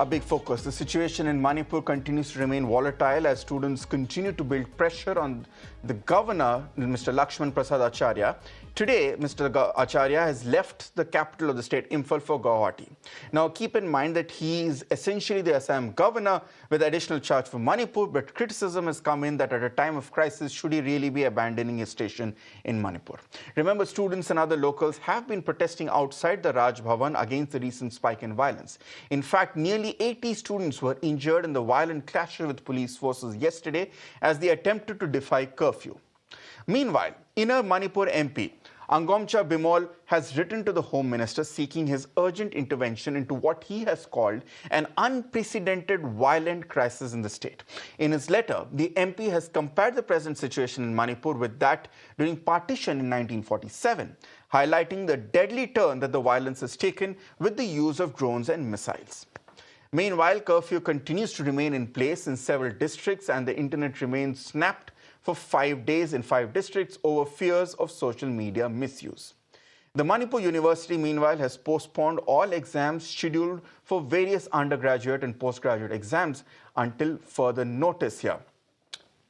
A big focus. The situation in Manipur continues to remain volatile as students continue to build pressure on the governor, Mr. Lakshman Prasad Acharya. Today, Mr. Acharya has left the capital of the state, Imphal, for Guwahati. Now, keep in mind that he is essentially the Assam governor with additional charge for Manipur, but criticism has come in that at a time of crisis, should he really be abandoning his station in Manipur? Remember, students and other locals have been protesting outside the Raj Bhavan against the recent spike in violence. In fact, nearly 80 students were injured in the violent clashes with police forces yesterday as they attempted to defy curfew. Meanwhile, Inner Manipur MP Angomcha Bimol has written to the Home Minister seeking his urgent intervention into what he has called an unprecedented violent crisis in the state. In his letter, the MP has compared the present situation in Manipur with that during partition in 1947, highlighting the deadly turn that the violence has taken with the use of drones and missiles. Meanwhile, curfew continues to remain in place in several districts and the internet remains snapped for 5 days in 5 districts over fears of social media misuse. The Manipur University, meanwhile, has postponed all exams scheduled for various undergraduate and postgraduate exams until further notice here.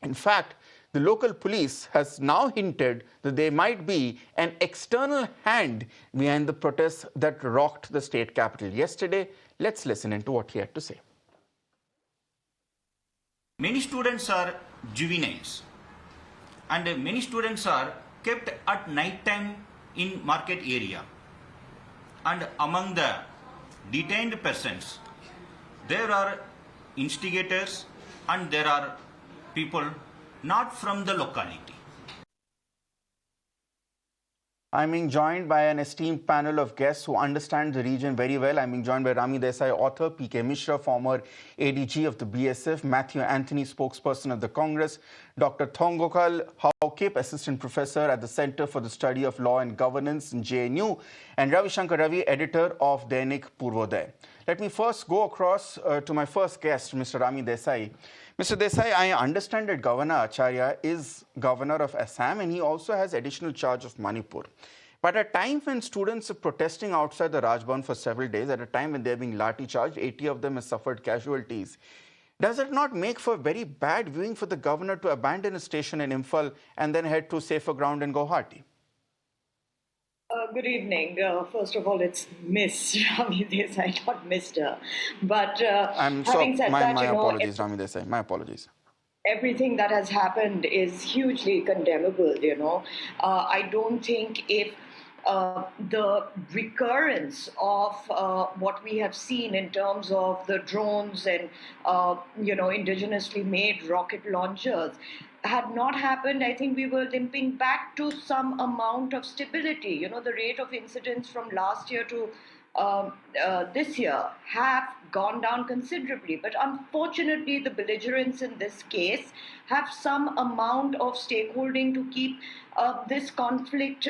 In fact, the local police has now hinted that there might be an external hand behind the protests that rocked the state capital yesterday. Let's listen into what he had to say. Many students are juveniles and many students are kept at night time in market area. And among the detained persons, there are instigators and there are people not from the locality. I'm being joined by an esteemed panel of guests who understand the region very well. I'm being joined by Rami Desai, author, P.K. Mishra, former ADG of the BSF, Matthew Anthony, spokesperson of the Congress, Dr. Thongokal Haokip, assistant professor at the Center for the Study of Law and Governance in JNU, and Ravi Shankar Ravi, editor of Dainik Purvodaya. Let me first go across to my first guest, Mr. Rami Desai. Mr. Desai, I understand that Governor Acharya is governor of Assam and he also has additional charge of Manipur. But at a time when students are protesting outside the Raj Bhavan for several days, at a time when they're being lathi charged, 80 of them have suffered casualties. Does it not make for very bad viewing for the governor to abandon his station in Imphal and then head to safer ground in Guwahati? Good evening. First of all, it's Miss Rami Desai, not Mr. But I'm having said that, my apologies, Rami Desai. My apologies. Everything that has happened is hugely condemnable, I don't think if the recurrence of what we have seen in terms of the drones and, indigenously made rocket launchers had not happened, I think we were limping back to some amount of stability. The rate of incidents from last year to this year have gone down considerably. But unfortunately, the belligerents in this case have some amount of stakeholding to keep this conflict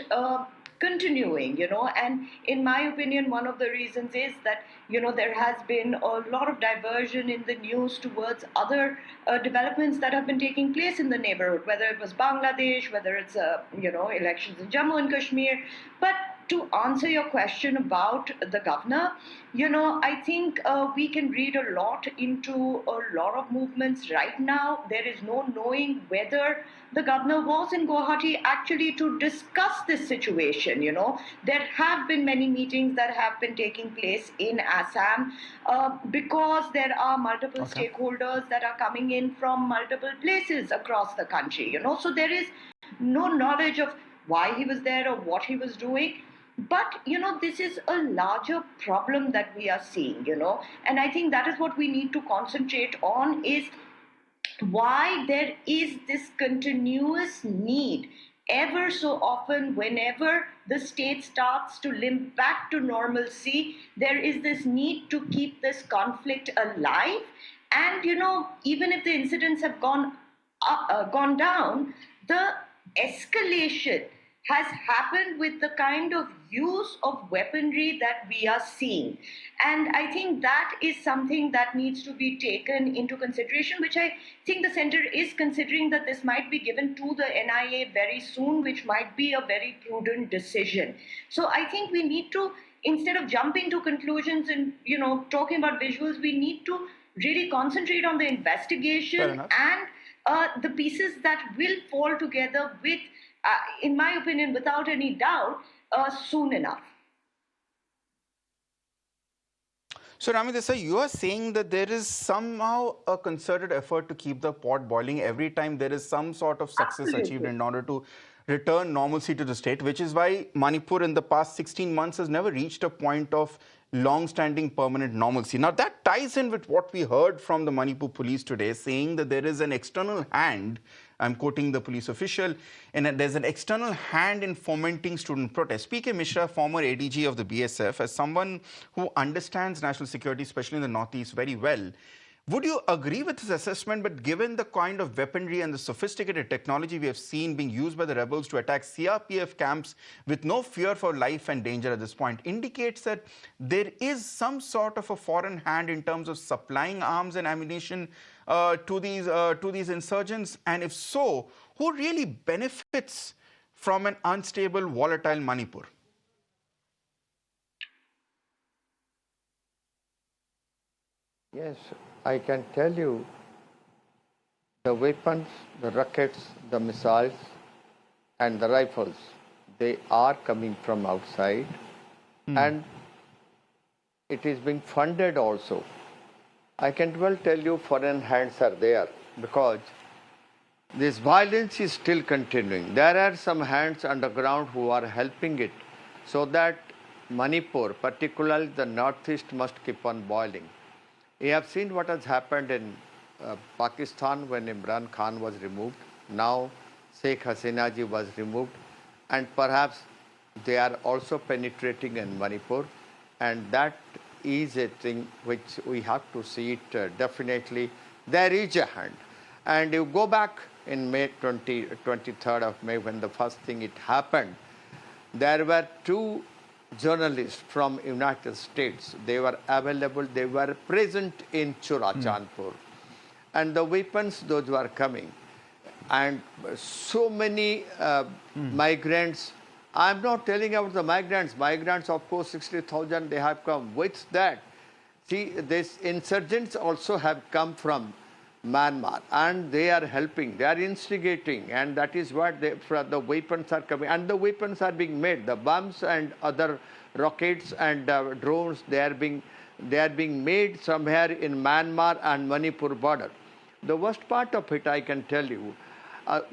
continuing, and in my opinion, one of the reasons is that, there has been a lot of diversion in the news towards other developments that have been taking place in the neighborhood, whether it was Bangladesh, whether it's, elections in Jammu and Kashmir. But to answer your question about the governor, I think we can read a lot into a lot of movements right now. There is no knowing whether the governor was in Guwahati actually to discuss this situation. There have been many meetings that have been taking place in Assam because there are multiple stakeholders that are coming in from multiple places across the country. So there is no knowledge of why he was there or what he was doing. But, this is a larger problem that we are seeing, and I think that is what we need to concentrate on, is why there is this continuous need ever so often whenever the state starts to limp back to normalcy. There is this need to keep this conflict alive. And, even if the incidents have gone down, the escalation has happened with the kind of use of weaponry that we are seeing. And I think that is something that needs to be taken into consideration, which I think the center is considering, that this might be given to the NIA very soon, which might be a very prudent decision. So I think we need to instead of jumping to conclusions and talking about visuals, we need to really concentrate on the Fair investigation enough. and the pieces that will fall together with, in my opinion, without any doubt, soon enough. So, Rami Desai, you are saying that there is somehow a concerted effort to keep the pot boiling every time there is some sort of success achieved Absolutely. in order to return normalcy to the state, which is why Manipur in the past 16 months has never reached a point of long-standing permanent normalcy. Now, that ties in with what we heard from the Manipur police today, saying that there is an external hand, I'm quoting the police official, and that there's an external hand in fomenting student protest. PK Mishra, former ADG of the BSF, as someone who understands national security, especially in the Northeast, very well, would you agree with this assessment? But given the kind of weaponry and the sophisticated technology we have seen being used by the rebels to attack CRPF camps with no fear for life and danger at this point, indicates that there is some sort of a foreign hand in terms of supplying arms and ammunition to these insurgents? And if so, who really benefits from an unstable, volatile Manipur? Yes, I can tell you the weapons, the rockets, the missiles, and the rifles, they are coming from outside and it is being funded also. I can well tell you foreign hands are there because this violence is still continuing. There are some hands underground who are helping it so that Manipur, particularly the northeast, must keep on boiling. We have seen what has happened in Pakistan when Imran Khan was removed. Now Sheikh Hasina ji was removed, and perhaps they are also penetrating in Manipur, and that is a thing which we have to see it definitely. There is a hand. And you go back in May 23rd of May when the first thing it happened, there were two journalists from United States. They were available, they were present in Churachandpur. And the weapons, those were coming. And so many migrants, I'm not telling about the migrants. Migrants, of course, 60,000, they have come. With that, see, these insurgents also have come from Myanmar, and they are helping, they are instigating, and that is what the weapons are coming. And the weapons are being made. The bombs and other rockets and drones, they are being made somewhere in Myanmar and Manipur border. The worst part of it, I can tell you,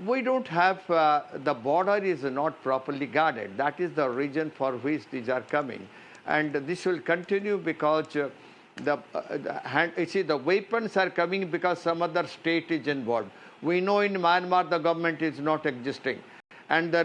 we don't have, the border is not properly guarded. That is the reason for which these are coming. And this will continue because you see, the weapons are coming because some other state is involved. We know in Myanmar the government is not existing. And the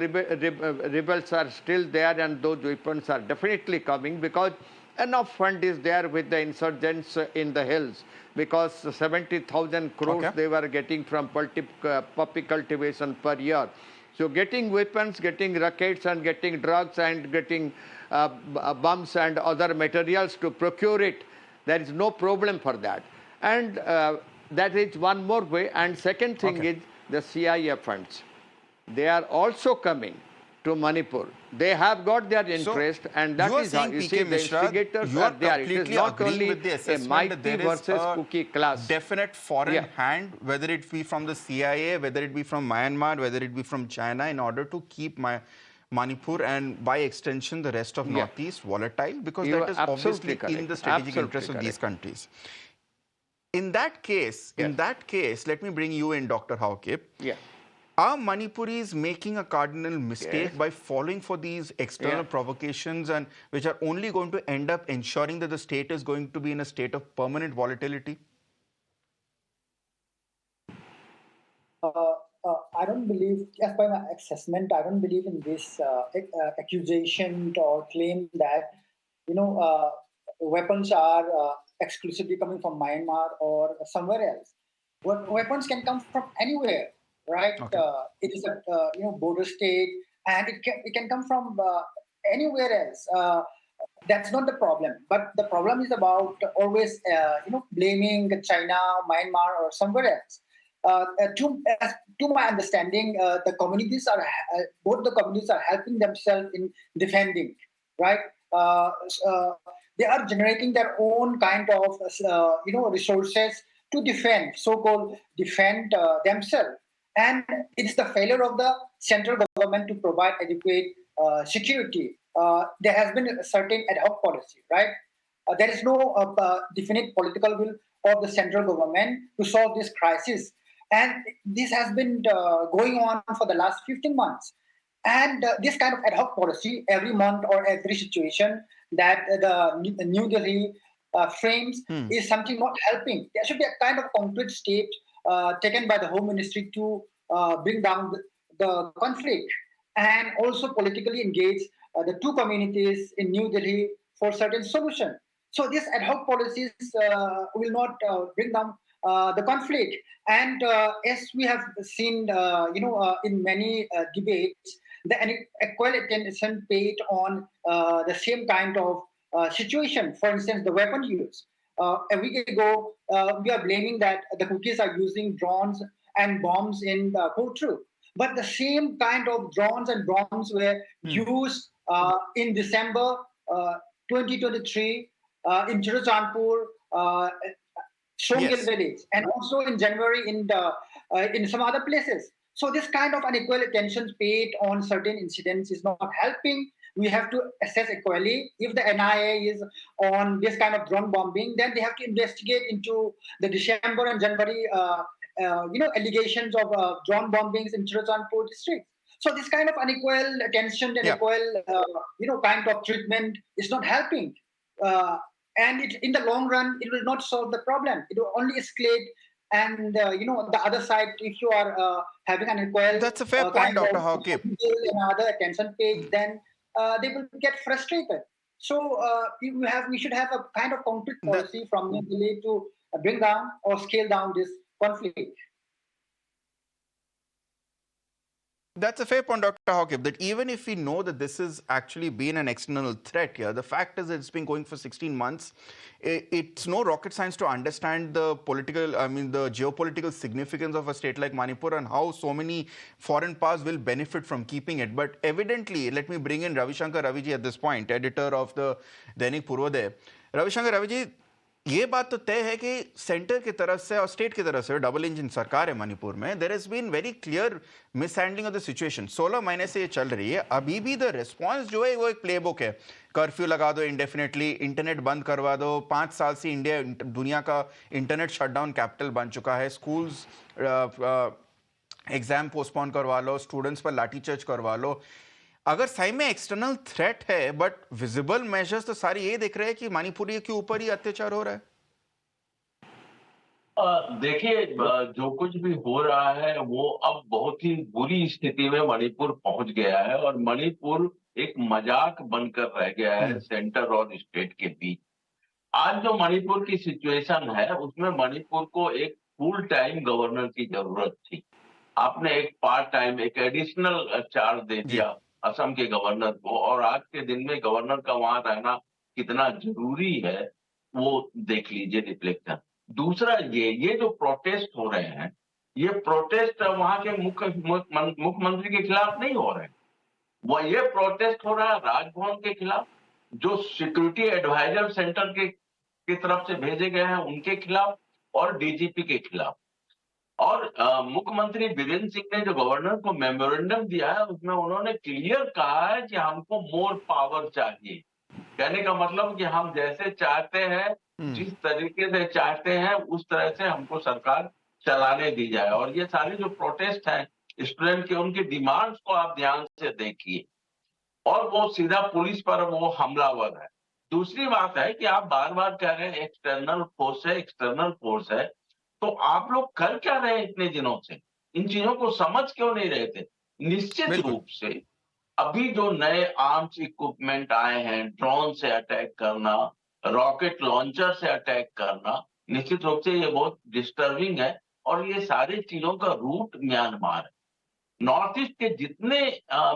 rebels are still there, and those weapons are definitely coming because enough fund is there with the insurgents in the hills, because 70,000 crores they were getting from poppy cultivation per year. So getting weapons, getting rockets, and getting drugs, and getting bombs and other materials to procure it, there is no problem for that. And that is one more way. And second thing is the CIA funds. They are also coming to Manipur. They have got their interest, and that is how you see the instigators are there. It is not only a mighty versus cookie class. Definite foreign hand, whether it be from the CIA, whether it be from Myanmar, whether it be from China, in order to keep Manipur and by extension the rest of Northeast volatile, because that is obviously in the strategic interest of these countries. In that case, let me bring you in, Dr. Haokip. Are Manipuris making a cardinal mistake by falling for these external provocations, and which are only going to end up ensuring that the state is going to be in a state of permanent volatility? I don't believe, as per my assessment, I don't believe in this accusation or claim that, weapons are exclusively coming from Myanmar or somewhere else. Weapons can come from anywhere, right? It is a border state, and it can come from anywhere else. That's not the problem. But the problem is about always blaming China, Myanmar, or somewhere else. To my understanding, the communities are both the communities are helping themselves in defending, right? uh, they are generating their own kind of resources to defend, so-called defend themselves. And it's the failure of the central government to provide adequate security. There has been a certain ad hoc policy, right? There is no definite political will of the central government to solve this crisis. And this has been going on for the last 15 months. And this kind of ad hoc policy, every month or every situation that the New Delhi frames is something not helping. There should be a kind of concrete step taken by the Home Ministry to bring down the conflict and also politically engage the two communities in New Delhi for certain solution. So these ad hoc policies will not bring down the conflict. And as we have seen, in many debates, the equal attention paid on the same kind of situation. For instance, the weapon use. A week ago, we are blaming that the cookies are using drones and bombs in the courtroom. But the same kind of drones and bombs were used in December 2023 in Chirachandpur, Shongil village, and also in January in some other places. So this kind of unequal attention paid on certain incidents is not helping. We have to assess equally. If the NIA is on this kind of drone bombing, then they have to investigate into the December and January, allegations of drone bombings in Chirachandpur district. So this kind of unequal attention and equal, kind of treatment is not helping. And in the long run, it will not solve the problem. It will only escalate. And the other side, if you are having an equal, that's a fair point, Dr. Hawkip. Another attention page, then they will get frustrated. So we should have a kind of concrete policy from New Delhi to bring down or scale down this conflict. That's a fair point, Dr. Hawkip, that even if we know that this has actually been an external threat here, the fact is that it's been going for 16 months. It's no rocket science to understand the geopolitical significance of a state like Manipur and how so many foreign powers will benefit from keeping it. But evidently, let me bring in Ravishankar Raviji at this point, editor of the Dainik Purvodaya. Ravishankar Raviji, ये बात तो तय है कि centre की तरफ से और स्टेट की तरफ से डबल इंजन सरकार है मणिपुर में there has been very clear mishandling of the situation 16 महीने से ये चल रही है अभी भी द रिस्पांस जो है वो एक प्लेबुक है कर्फ्यू लगा दो इंडेफिनेटली इंटरनेट बंद करवा दो 5 साल से इंडिया दुनिया का इंटरनेट शटडाउन कैपिटल बन चुका है स्कूल्स एग्जाम पोस्टपोन करवा लो स्टूडेंट्स पर लाठीचार्ज करवा लो अगर सही में एक्सटर्नल थ्रेट है बट विजिबल मेजर्स तो सारे ये दिख रहे हैं कि मणिपुरी के ऊपर ही अत्याचार हो रहा है देखिए जो कुछ भी हो रहा है वो अब बहुत ही बुरी स्थिति में मणिपुर पहुंच गया है और मणिपुर एक मजाक बनकर रह गया है सेंटर और स्टेट के बीच आज जो मणिपुर की सिचुएशन है उसमें मणिपुर को एक फुल टाइम गवर्नर की जरूरत थी आपने एक पार्ट टाइम एक एडिशनल चार्ज दे दिया असम के गवर्नर को और आज के दिन में गवर्नर का वहां रहना कितना जरूरी है वो देख लीजिए रिफ्लेक्शन दूसरा ये जो प्रोटेस्ट हो रहे हैं ये प्रोटेस्ट वहां के मुख्यमंत्री के खिलाफ नहीं हो रहे हैं ये प्रोटेस्ट हो रहा है राजभवन के खिलाफ जो सिक्योरिटी एडवाइजर सेंटर की तरफ से भेजे गए हैं उनके खिलाफ और डीजीपी के खिलाफ और मुख्यमंत्री बीरेंद्र सिंह ने जो गवर्नर को मेमोरेंडम दिया है उसमें उन्होंने क्लियर कहा है कि हमको मोर पावर चाहिए कहने का मतलब कि हम जैसे चाहते हैं जिस तरीके से चाहते हैं उस तरह से हमको सरकार चलाने दी जाए और ये सारी जो प्रोटेस्ट है स्टूडेंट के उनकी डिमांड्स को आप ध्यान से देखिए और वो सीधा पुलिस पर वो हमलावर है दूसरी बात है कि आप बार बार कह रहे हैं एक्सटर्नल फोर्स है तो आप लोग कर क्या रहे हैं इतने दिनों से इन चीजों को समझ क्यों नहीं रहे थे निश्चित रूप से अभी जो नए आर्म्स इक्विपमेंट आए हैं ड्रोन से अटैक करना रॉकेट लॉन्चर से अटैक करना निश्चित रूप से ये बहुत डिस्टर्बिंग है और ये सारी चीजों का रूट म्यांमार है नॉर्थ ईस्ट के जितने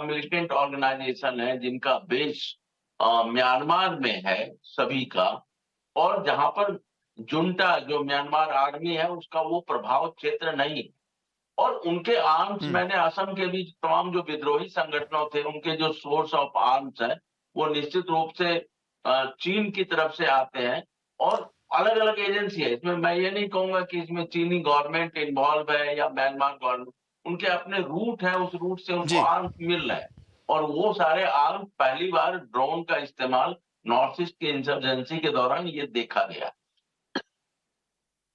मिलिटेंट ऑर्गेनाइजेशन है जिनका बेस म्यांमार में है सभी का और जहां पर जुंटा जो म्यांमार आर्मी है उसका वो प्रभाव क्षेत्र नहीं और उनके आर्म्स मैंने असम के भी तमाम जो विद्रोही संगठनों थे उनके जो सोर्स ऑफ आर्म्स है वो निश्चित रूप से चीन की तरफ से आते हैं और अलग अलग एजेंसी है इसमें। मैं ये नहीं कहूंगा कि इसमें चीनी गवर्नमेंट इन्वॉल्व है या म्यांमार गवर्नमेंट, उनके अपने रूट है, उस रूट से उनको जी आर्म्स मिल रहे हैं और वो सारे आर्म्स पहली बार ड्रोन का इस्तेमाल नॉर्थ ईस्ट की इंसर्जेंसी के दौरान ये देखा गया।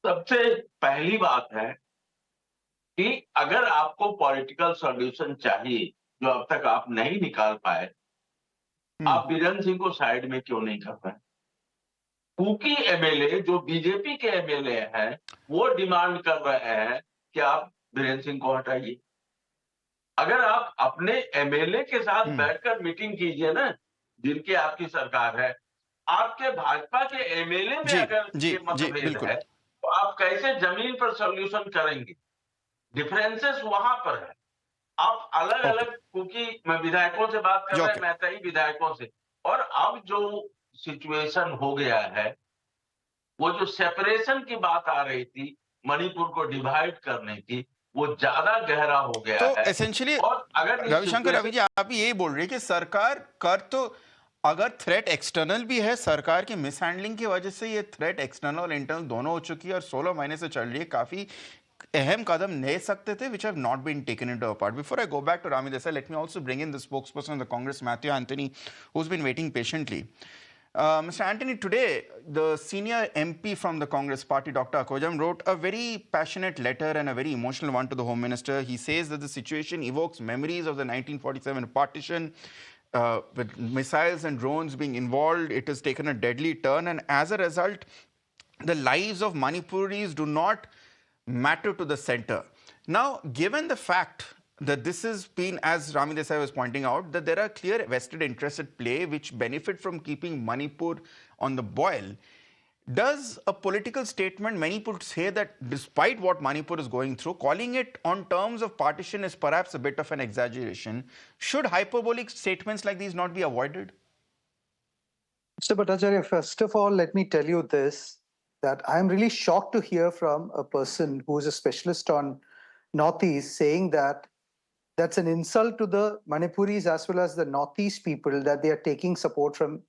सबसे पहली बात है कि अगर आपको पॉलिटिकल सॉल्यूशन चाहिए जो अब तक आप नहीं निकाल पाए, आप बीरेन्द्र सिंह को साइड में क्यों नहीं कर रहे? कुकी एमएलए जो बीजेपी के एमएलए हैं वो डिमांड कर रहे हैं कि आप बीरेन्द्र सिंह को हटाइए। अगर आप अपने एमएलए के साथ बैठकर मीटिंग कीजिए ना, जिनकी आपकी सरकार है, आपके भाजपा के एमएलए में अगर ये मतभेद है तो आप कैसे जमीन पर सॉल्यूशन करेंगे? डिफरेंसेस वहां पर है। आप अलग अलग कुकी विधायकों से बात कर रहे हैं, मैतेई विधायकों से, और अब जो सिचुएशन हो गया है, वो जो सेपरेशन की बात आ रही थी, मणिपुर को डिवाइड करने की, वो ज्यादा गहरा हो गया तो है। एसेंशियली और अगर रविशंकर रवि जी आप यही बोल रहे हैं कि सरकार कर तो अगर थ्रेट एक्सटर्नल भी है, सरकार की मिसहैंडलिंग की वजह से ये थ्रेट एक्सटर्नल और इंटरनल दोनों हो चुकी है और 16 महीने से चल रही है, काफी अहम कदम ले सकते थे which have not been taken into account. Before I go back to Rami Desai, let me also bring in the spokesperson of the Congress, Matthew Anthony, who's been waiting patiently. Mr. Anthony, today the senior MP from the Congress party, Dr. Akojam, wrote a very passionate letter and a very emotional one to the Home Minister. He says that the situation evokes memories of the 1947 partition, with missiles and drones being involved. It has taken a deadly turn, and as a result, the lives of Manipuris do not matter to the center. Now, given the fact that this has been, as Rami Desai was pointing out, that there are clear vested interests at play which benefit from keeping Manipur on the boil, does a political statement, many would say that despite what Manipur is going through, calling it on terms of partition is perhaps a bit of an exaggeration? Should hyperbolic statements like these not be avoided? Mr. Bhattacharya, first of all, let me tell you this, that I'm really shocked to hear from a person who is a specialist on Northeast saying that that's an insult to the Manipuris as well as the Northeast people that they are taking support from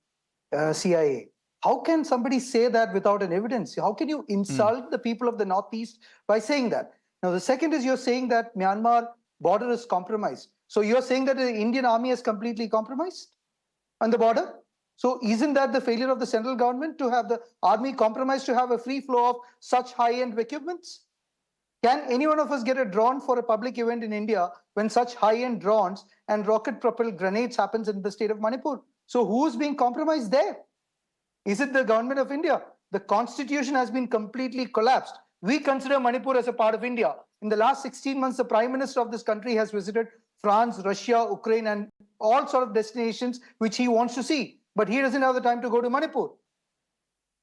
CIA. How can somebody say that without an evidence? How can you insult the people of the Northeast by saying that? Now, the second is you're saying that Myanmar border is compromised. So you're saying that the Indian army is completely compromised on the border? So isn't that the failure of the central government to have the army compromised to have a free flow of such high-end equipments? Can any one of us get a drone for a public event in India when such high-end drones and rocket-propelled grenades happens in the state of Manipur? So who's being compromised there? Is it the government of India? The constitution has been completely collapsed. We consider Manipur as a part of India. In the last 16 months, the Prime Minister of this country has visited France, Russia, Ukraine, and all sort of destinations which he wants to see. But he doesn't have the time to go to Manipur.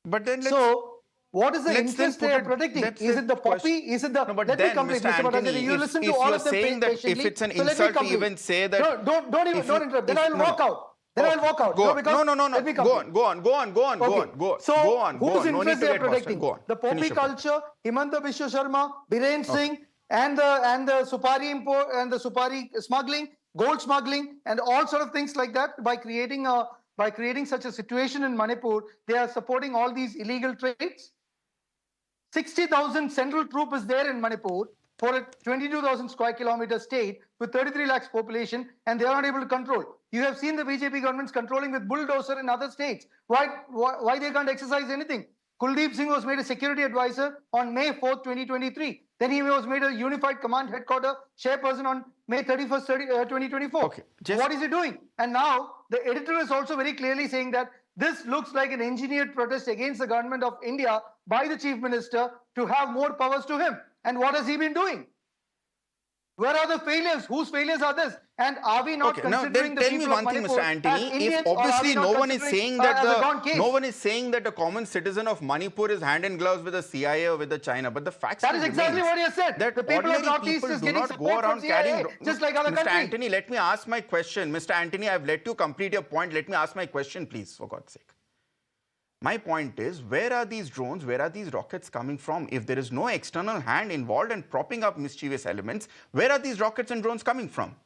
But then so, what is the interest they are protecting? Is it the poppy? Is it the... No, but let then, me complete, Mr. Mr. Bhattacharya. Anthony, You listen to if all you're of them saying that patiently. if it's an So insult to even say that... No, don't interrupt. Then I'll walk out. Then I'll walk out. Go on. Because No. let me complete. Go on. So, whose interest they are protecting? Go on. The poppy culture, Himanta Biswa Sharma, Biren Singh, and the Supari import and the Supari smuggling, gold smuggling, and all sort of things like that. By creating such a situation in Manipur, they are supporting all these illegal trades. 60,000 central troop is there in Manipur for a 22,000 square kilometer state with 33 lakhs population, and they are not able to control. You have seen the BJP governments controlling with bulldozer in other states. Why they can't exercise anything? Kuldeep Singh was made a security advisor on May 4th, 2023. Then he was made a unified command headquarter chairperson on May 31st, 2024. Okay, what is he doing? And now the editor is also very clearly saying that this looks like an engineered protest against the government of India by the chief minister to have more powers to him. And what has he been doing? Where are the failures? Whose failures are this? And are we not considering the people of Manipur Mr. Anthony, if obviously no one is saying that a common citizen of Manipur is hand in gloves with the CIA or with the China, but the fact that is exactly what he has said. That the people of Northeast is getting support from CIA, just like other countries. Mr. Anthony, let me ask my question. Mr. Anthony, I've let you complete your point. Let me ask my question, please, for God's sake. My point is, where are these drones, where are these rockets coming from? If there is no external hand involved in propping up mischievous elements, where are these rockets and drones coming from?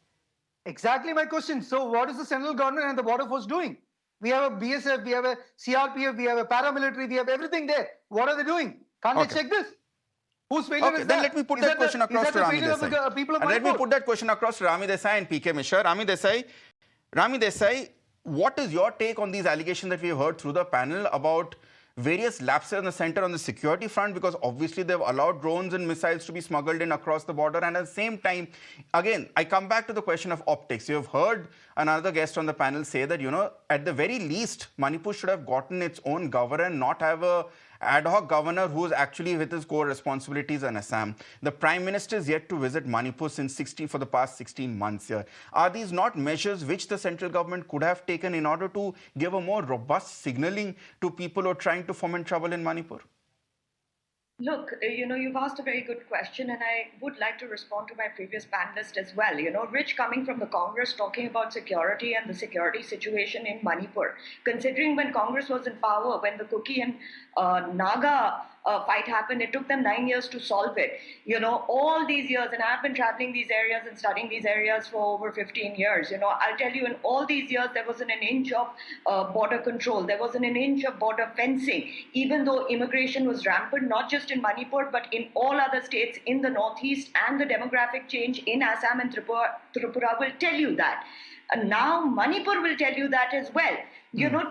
Exactly my question. So what is the central government and the border force doing? We have a BSF, we have a CRPF, we have a paramilitary, we have everything there. What are they doing? Can't they check this? Whose failure is that? Then let me put that question across to Rami Desai. And let me put that question across to Rami Desai and PK Mishra. Rami Desai, what is your take on these allegations that we have heard through the panel about various lapses in the center on the security front? Because obviously they've allowed drones and missiles to be smuggled in across the border. And at the same time, again, I come back to the question of optics. You have heard another guest on the panel say that, you know, at the very least, Manipur should have gotten its own governor and not have a ad hoc governor who is actually with his core responsibilities in Assam. The Prime Minister is yet to visit Manipur for the past 16 months here. Are these not measures which the central government could have taken in order to give a more robust signaling to people who are trying to foment trouble in Manipur? Look, you've asked a very good question, and I would like to respond to my previous panelist as well. Rich coming from the Congress talking about security and the security situation in Manipur. Considering when Congress was in power, when the Kuki and Naga fight happened, it took them 9 years to solve it. All these years, and I've been traveling these areas and studying these areas for over 15 years. I'll tell you, in all these years, there wasn't an inch of border control. There wasn't an inch of border fencing, even though immigration was rampant, not just in Manipur, but in all other states in the northeast, and the demographic change in Assam and Tripura will tell you that. And now Manipur will tell you that as well.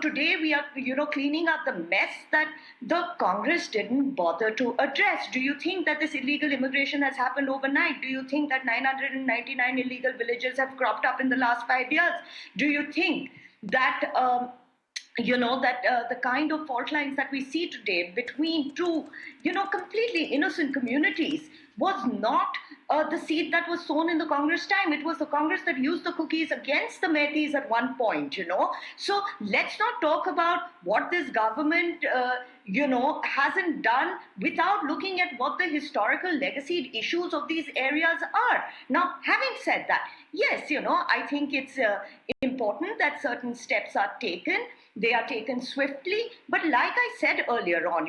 Today we are, cleaning up the mess that the Congress didn't bother to address. Do you think that this illegal immigration has happened overnight? Do you think that 999 illegal villages have cropped up in the last 5 years? Do you think that the kind of fault lines that we see today between two, completely innocent communities was not the seed that was sown in the Congress time. It was the Congress that used the cookies against the Metis at one point, So let's not talk about what this government, hasn't done without looking at what the historical legacy issues of these areas are. Now, having said that, yes, I think it's important that certain steps are taken. They are taken swiftly, but like I said earlier on,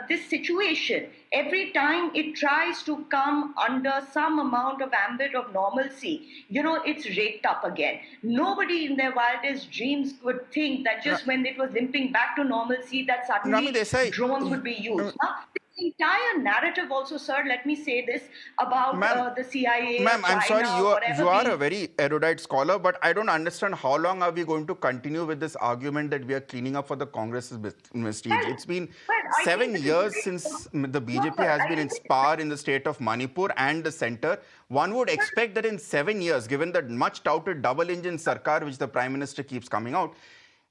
this situation, every time it tries to come under some amount of ambit of normalcy, it's raked up again. Nobody in their wildest dreams would think that just when it was limping back to normalcy, that suddenly drones would be used. The entire narrative also, sir, let me say this about the CIA. Ma'am, I'm sorry, you are a a very erudite scholar, but I don't understand how long are we going to continue with this argument that we are cleaning up for the Congress's misdeeds. It's been 7 years since the BJP has been in power in the state of Manipur and the center. One would expect that in 7 years, given the much touted double-engine Sarkar, which the Prime Minister keeps coming out,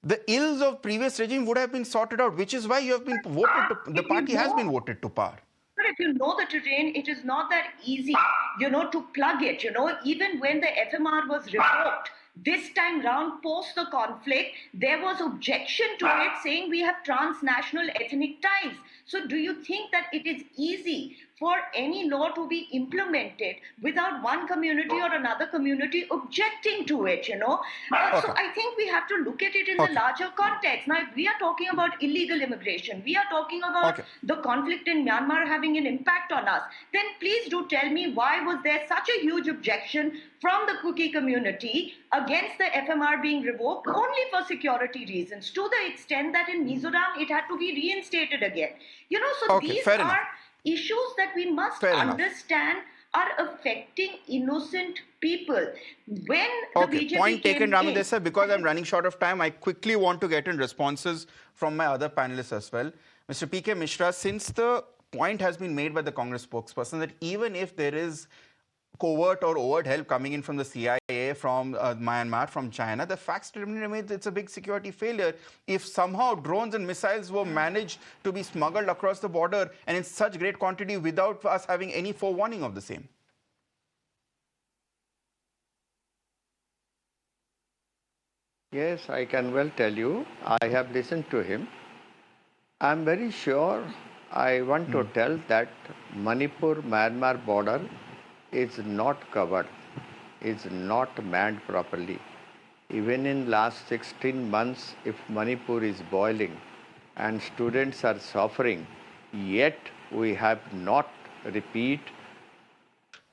the ills of previous regime would have been sorted out, which is why you have been the party has been voted to power. But if you know the terrain, it is not that easy, to plug it, even when the FMR was revoked, this time round, post the conflict, there was objection to it saying we have transnational ethnic ties. So do you think that it is easy for any law to be implemented without one community or another community objecting to it, So I think we have to look at it in the larger context. Now, if we are talking about illegal immigration, we are talking about the conflict in Myanmar having an impact on us, then please do tell me why was there such a huge objection from the Kuki community against the FMR being revoked only for security reasons, to the extent that in Mizoram it had to be reinstated again. So these are issues that we must understand are affecting innocent people. When the BJP point taken, Rami Desai. Because I'm running short of time, I quickly want to get in responses from my other panelists as well. Mr. PK Mishra, since the point has been made by the Congress spokesperson that even if there is covert or overt help coming in from the CIA, from Myanmar, from China, the fact remains it's a big security failure. If somehow drones and missiles were managed to be smuggled across the border and in such great quantity without us having any forewarning of the same. Yes, I can well tell you. I have listened to him. I'm very sure I want to tell that Manipur-Myanmar border is not covered, is not manned properly. Even in last 16 months, if Manipur is boiling and students are suffering, yet we have not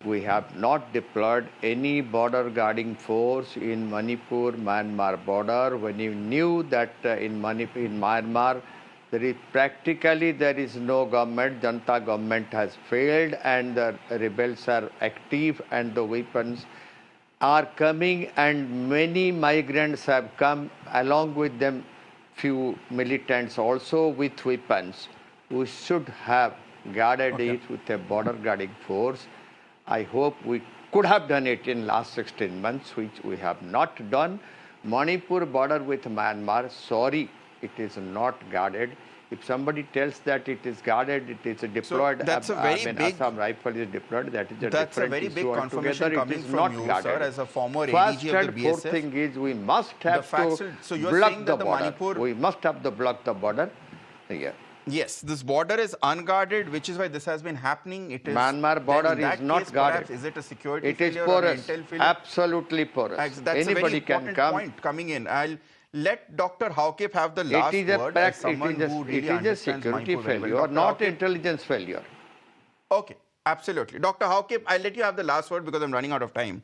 We have not deployed any border guarding force in Manipur-Myanmar border when you knew that in Myanmar, there is no government, Janta government has failed and the rebels are active and the weapons are coming and many migrants have come along with them, few militants also with weapons. We should have guarded it with a border guarding force. I hope we could have done it in last 16 months, which we have not done. Manipur border with Myanmar, sorry, it is not guarded. If somebody tells that it is guarded, it is deployed, So that's a very big, Assam rifle is deployed, that is a that's a different very big issue confirmation altogether. coming It is from not you, guarded. sir, as a former First ADG of the and fourth BSF. thing is we must have So you're block saying the that the border. Manipur... We must have to block the border here. Yes, this border is unguarded, which is why this has been happening. It is Myanmar border then in is that not case, guarded. Perhaps, is it a security It is failure or an porous, intel failure? absolutely porous. That's a very Anybody can important come. point coming in. I'll let Dr. Hawkip have the It last is a word fact, as someone who really it is a understands security Manipur very failure, well. Dr. not Hawkip, intelligence failure. okay, absolutely. Dr. Hawkip, I'll let you have the last word because I'm running out of time.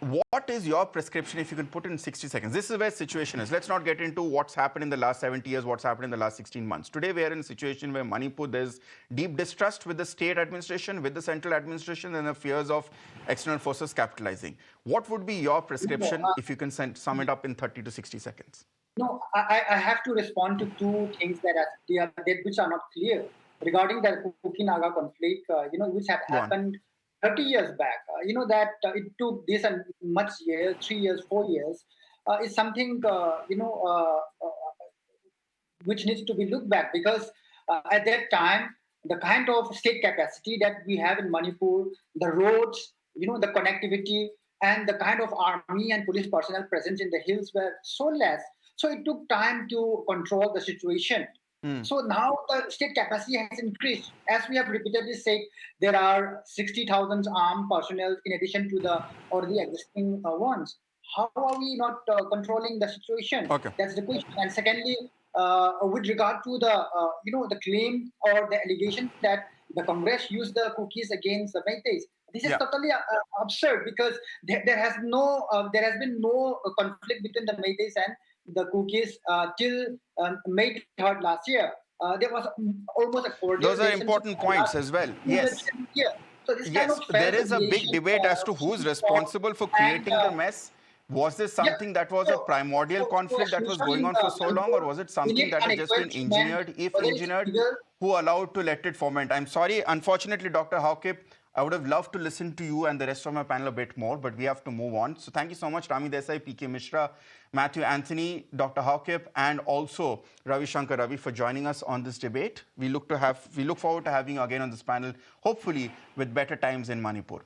What is your prescription, if you can put in 60 seconds? This is where the situation is. Let's not get into what's happened in the last 70 years, what's happened in the last 16 months. Today, we are in a situation where Manipur, there's deep distrust with the state administration, with the central administration, and the fears of external forces capitalizing. What would be your prescription, if you can sum it up in 30 to 60 seconds? No, I have to respond to two things which are not clear regarding the Kuki-Naga conflict, which had happened 30 years back. That it took this and much years, 3 years, 4 years, is something, which needs to be looked back because at that time, the kind of state capacity that we have in Manipur, the roads, the connectivity, and the kind of army and police personnel present in the hills were so less. So it took time to control the situation. So now the state capacity has increased. As we have repeatedly said, there are 60,000 armed personnel in addition to the already existing ones. How are we not controlling the situation? Okay. That's the question. And secondly, with regard to the claim or the allegation that the Congress used the cookies against the Meiteis, this is totally absurd because there has been no conflict between the Meiteis and the cookies till May 3rd last year. There was almost a cordial. Those are important points as well. Yes. So this Yes, kind of there is a big debate as to who's responsible for creating the mess. Was this something that was a primordial conflict that was going on for so long, or was it something that has just been engineered, if engineered, who allowed to let it ferment? I'm sorry, unfortunately, Dr. Hawkip, I would have loved to listen to you and the rest of my panel a bit more, but we have to move on. So thank you so much, Rami Desai, PK Mishra, Matthew Anthony, Dr. Hawkip, and also Ravi Shankar Ravi for joining us on this debate. We look forward to having you again on this panel, hopefully with better times in Manipur.